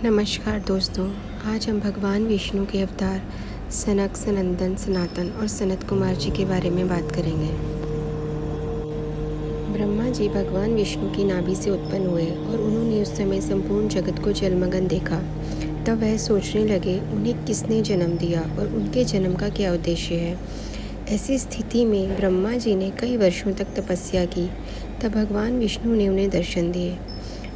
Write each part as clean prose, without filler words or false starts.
नमस्कार दोस्तों, आज हम भगवान विष्णु के अवतार सनक, सनंदन, सनातन और सनत कुमार जी के बारे में बात करेंगे। ब्रह्मा जी भगवान विष्णु की नाभि से उत्पन्न हुए और उन्होंने उस समय संपूर्ण जगत को जलमग्न देखा। तब वह सोचने लगे, उन्हें किसने जन्म दिया और उनके जन्म का क्या उद्देश्य है। ऐसी स्थिति में ब्रह्मा जी ने कई वर्षों तक तपस्या की। तब भगवान विष्णु ने उन्हें दर्शन दिए।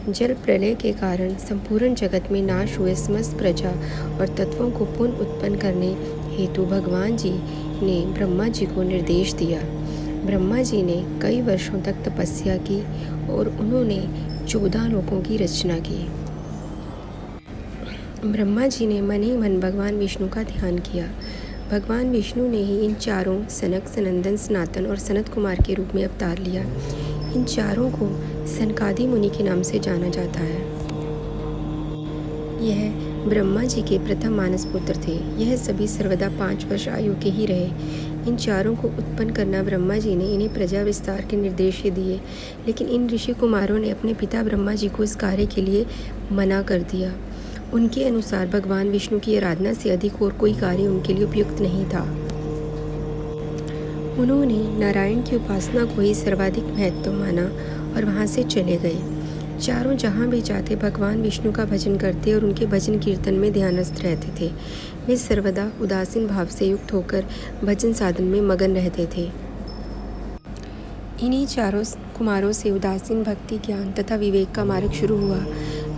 जल प्रलय के कारण संपूर्ण जगत में नाश हुए समस्त प्रजा और तत्वों को पुनः उत्पन्न करने हेतु भगवान जी ने ब्रह्मा जी को निर्देश दिया। ब्रह्मा जी ने कई वर्षों तक तपस्या की और उन्होंने 14 लोकों की रचना की। ब्रह्मा जी ने मन ही मन भगवान विष्णु का ध्यान किया। भगवान विष्णु ने ही इन चारों सनक, सनंदन, सनातन और सनत कुमार के रूप में अवतार लिया। इन चारों को सनकादि मुनि के नाम से जाना जाता है। यह ब्रह्मा जी के प्रथम मानस पुत्र थे। यह सभी सर्वदा 5 वर्ष आयु के ही रहे। इन चारों को उत्पन्न करना ब्रह्मा जी ने इन्हें प्रजा विस्तार के निर्देश दिए, लेकिन इन ऋषि कुमारों ने अपने पिता ब्रह्मा जी को इस कार्य के लिए मना कर दिया। उनके अनुसार भगवान विष्णु की आराधना से अधिक और कोई कार्य उनके लिए उपयुक्त नहीं था। उन्होंने नारायण की उपासना को ही सर्वाधिक महत्व माना और वहाँ से चले गए। चारों जहाँ भी जाते भगवान विष्णु का भजन करते और उनके भजन कीर्तन में ध्यानस्थ रहते थे। वे सर्वदा उदासीन भाव से युक्त होकर भजन साधन में मगन रहते थे। इन्हीं चारों कुमारों से उदासीन भक्ति, ज्ञान तथा विवेक का मार्ग शुरू हुआ,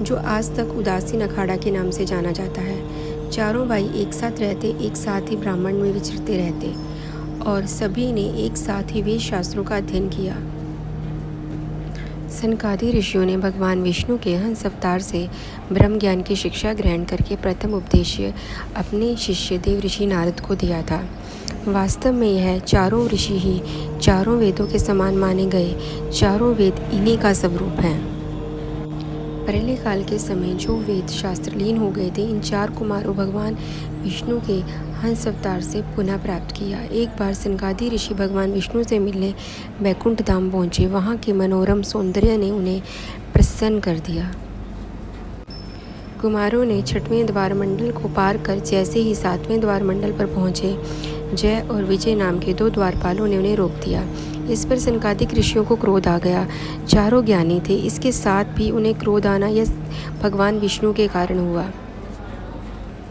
जो आज तक उदासीन अखाड़ा के नाम से जाना जाता है। चारों भाई एक साथ रहते, एक साथ ही ब्राह्मण में विचरते रहते और सभी ने एक साथ ही वेद शास्त्रों का अध्ययन किया। सनकादि ऋषियों ने भगवान विष्णु के हंस अवतार से ब्रह्म ज्ञान की शिक्षा ग्रहण करके प्रथम उपदेश अपने शिष्य देव ऋषि नारद को दिया था। वास्तव में यह चारों ऋषि ही चारों वेदों के समान माने गए। चारों वेद इन्हीं का स्वरूप हैं। पहले काल के समय जो वेद शास्त्र लीन हो गए थे, इन 4 कुमारों भगवान विष्णु के हंस अवतार से पुनः प्राप्त किया। एक बार सनकादि ऋषि भगवान विष्णु से मिलने वैकुंठ धाम पहुँचे। वहाँ के मनोरम सौंदर्य ने उन्हें प्रसन्न कर दिया। कुमारों ने 6वें द्वार मंडल को पार कर जैसे ही 7वें द्वार मंडल पर पहुँचे, जय और विजय नाम के 2 द्वारपालों ने उन्हें रोक दिया। इस पर सनकादिक ऋषियों को क्रोध आ गया। चारों ज्ञानी थे, इसके साथ भी उन्हें क्रोध आना यह भगवान विष्णु के कारण हुआ।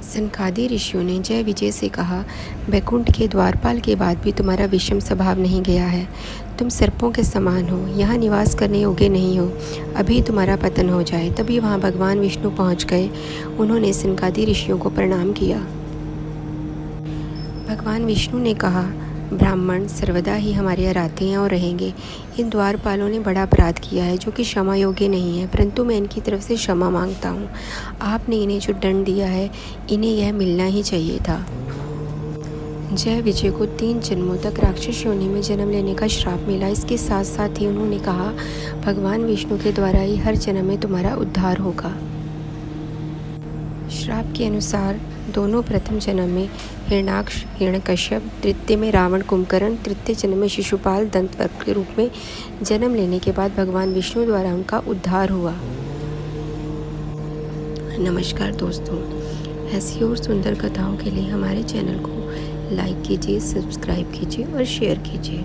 सनकादि ऋषियों ने जय विजय से कहा, वैकुंठ के द्वारपाल के बाद भी तुम्हारा विषम स्वभाव नहीं गया है। तुम सर्पों के समान हो, यहाँ निवास करने योग्य नहीं हो। अभी तुम्हारा पतन हो जाए। तभी वहाँ भगवान विष्णु पहुँच गए। उन्होंने सनकादि ऋषियों को प्रणाम किया। भगवान विष्णु ने कहा, ब्राह्मण सर्वदा ही हमारे आराध्य हैं और रहेंगे। इन द्वारपालों ने बड़ा अपराध किया है, जो कि क्षमा योग्य नहीं है, परंतु मैं इनकी तरफ से क्षमा मांगता हूँ। आपने इन्हें जो दंड दिया है, इन्हें यह मिलना ही चाहिए था। जय विजय को 3 जन्मों तक राक्षस योनि में जन्म लेने का श्राप मिला। इसके साथ साथ ही उन्होंने कहा, भगवान विष्णु के द्वारा ही हर जन्म में तुम्हारा उद्धार होगा। श्राप के अनुसार दोनों प्रथम जन्म में हिरण्याक्ष, हिरण्यकश्यप, तृतीय में रावण, कुंभकर्ण, तृतीय जन्म में शिशुपाल, दंतवक्र के रूप में जन्म लेने के बाद भगवान विष्णु द्वारा उनका उद्धार हुआ। नमस्कार दोस्तों, ऐसी और सुंदर कथाओं के लिए हमारे चैनल को लाइक कीजिए, सब्सक्राइब कीजिए और शेयर कीजिए।